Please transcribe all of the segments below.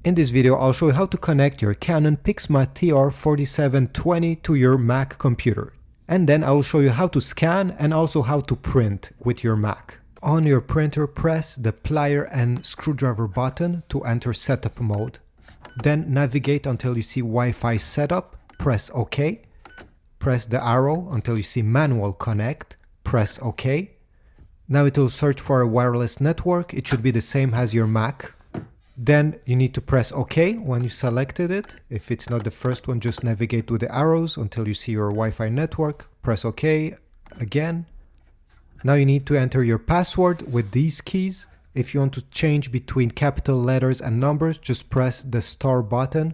In this video, I'll show you how to connect your Canon PIXMA TR4720 to your Mac computer. And then I'll show you how to scan and also how to print with your Mac. On your printer, press the plier and screwdriver button to enter setup mode. Then navigate until you see Wi-Fi setup, press OK. Press the arrow until you see manual connect, press OK. Now it will search for a wireless network. It should be the same as your Mac. Then you need to press OK when you selected it. If it's not the first one, just navigate with the arrows until you see your Wi-Fi network. Press OK again. Now you need to enter your password with these keys. If you want to change between capital letters and numbers, just press the star button,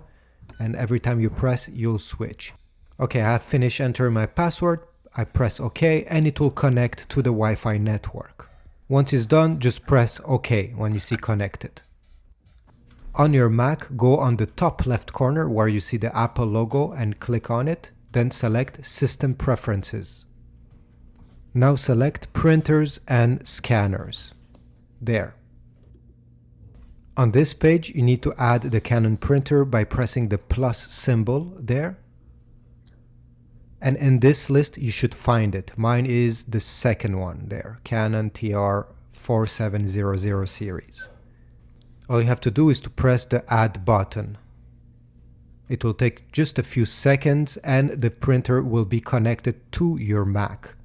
and every time you press, you'll switch. Okay, I have finished entering my password. I press OK and it will connect to the Wi-Fi network. Once it's done, just press OK when you see connected. On your Mac, go on the top left corner where you see the Apple logo and click on it, then select System Preferences. Now select Printers and Scanners. There. On this page, you need to add the Canon printer by pressing the plus symbol there. And in this list, you should find it. Mine is the second one there, Canon TR4720 series. All you have to do is to press the Add button. It will take just a few seconds and the printer will be connected to your Mac.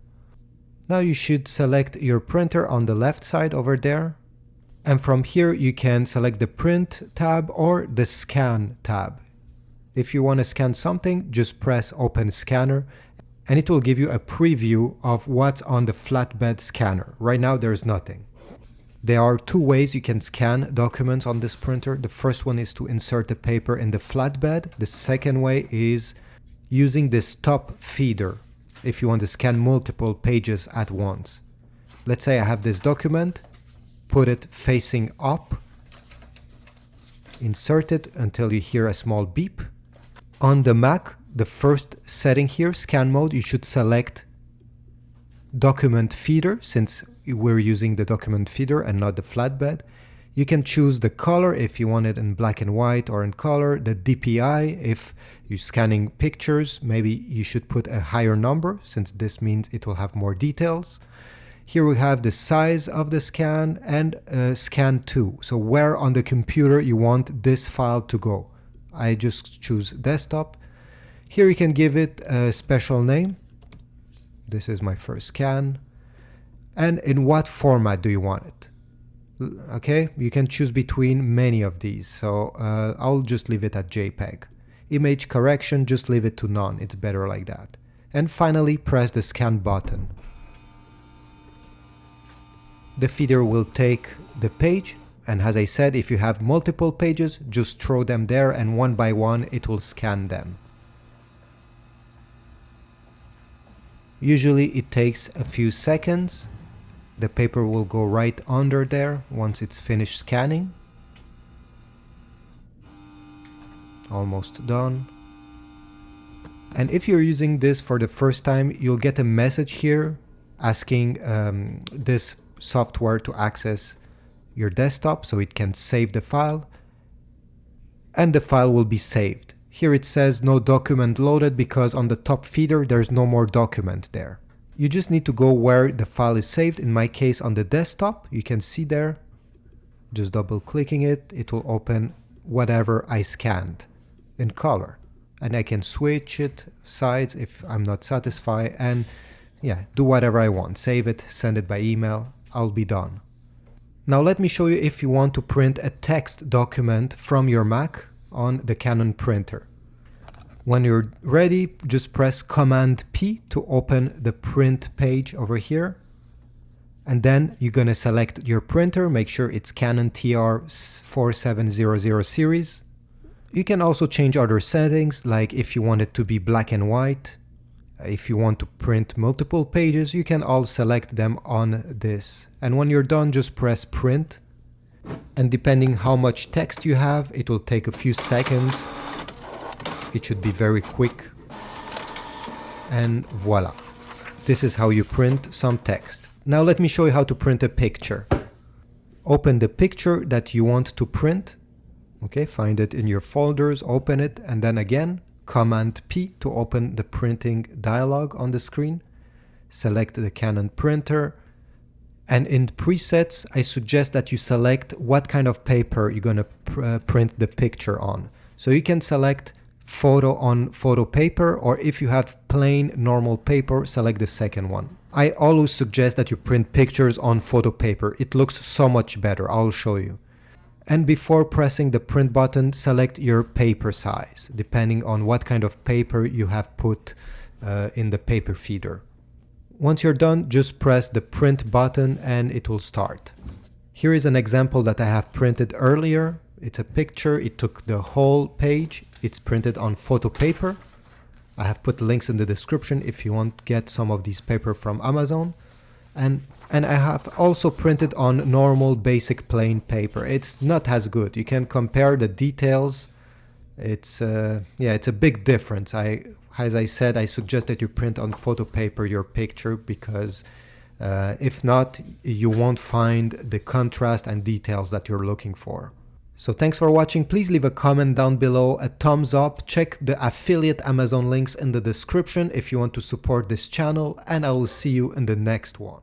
Now you should select your printer on the left side over there. And from here you can select the Print tab or the Scan tab. If you want to scan something, just press Open Scanner and it will give you a preview of what's on the flatbed scanner. Right now there's nothing. There are two ways you can scan documents on this printer. The first one is to insert the paper in the flatbed. The second way is using this top feeder if you want to scan multiple pages at once. Let's say I have this document, put it facing up, insert it until you hear a small beep. On the Mac, the first setting here, scan mode, you should select document feeder since we're using the document feeder and not the flatbed. You can choose the color if you want it in black and white or in color, the DPI if you're scanning pictures, maybe you should put a higher number since this means it will have more details. Here we have the size of the scan and scan to, so where on the computer you want this file to go. I just choose desktop. Here you can give it a special name. This is my first scan. And in what format do you want it? Okay, you can choose between many of these, so I'll just leave it at JPEG. Image correction, just leave it to none, it's better like that. And finally, press the scan button. The feeder will take the page, and as I said, if you have multiple pages, just throw them there and one by one it will scan them. Usually it takes a few seconds. The paper will go right under there once it's finished scanning. Almost done. And if you're using this for the first time, you'll get a message here asking this software to access your desktop so it can save the file. And the file will be saved. Here it says no document loaded because on the top feeder there's no more document there. You just need to go where the file is saved. In my case on the desktop, you can see there, just double clicking it, it will open whatever I scanned in color. And I can switch it sides if I'm not satisfied and yeah, do whatever I want. Save it, send it by email, I'll be done. Now let me show you if you want to print a text document from your Mac on the Canon printer. When you're ready, just press Command P to open the print page over here. And then you're going to select your printer, make sure it's Canon TR4720 series. You can also change other settings, like if you want it to be black and white. If you want to print multiple pages, you can all select them on this. And when you're done, just press Print. And depending how much text you have, it will take a few seconds. It should be very quick. And voila. This is how you print some text. Now let me show you how to print a picture. Open the picture that you want to print. Okay, find it in your folders, open it, and then again, Command P to open the printing dialog on the screen. Select the Canon printer. And in presets, I suggest that you select what kind of paper you're going to print the picture on. So you can select photo on photo paper, or if you have plain normal paper, select the second one. I always suggest that you print pictures on photo paper. It looks so much better. I'll show you. And before pressing the print button, select your paper size, depending on what kind of paper you have put in the paper feeder. Once you're done, just press the print button and it will start. Here is an example that I have printed earlier. It's a picture. It took the whole page. It's printed on photo paper. I have put links in the description if you want to get some of these paper from Amazon. And I have also printed on normal basic plain paper. It's not as good. You can compare the details. It's a big difference. As I said, I suggest that you print on photo paper your picture because if not, you won't find the contrast and details that you're looking for. So thanks for watching. Please leave a comment down below, a thumbs up. Check the affiliate Amazon links in the description if you want to support this channel, and I will see you in the next one.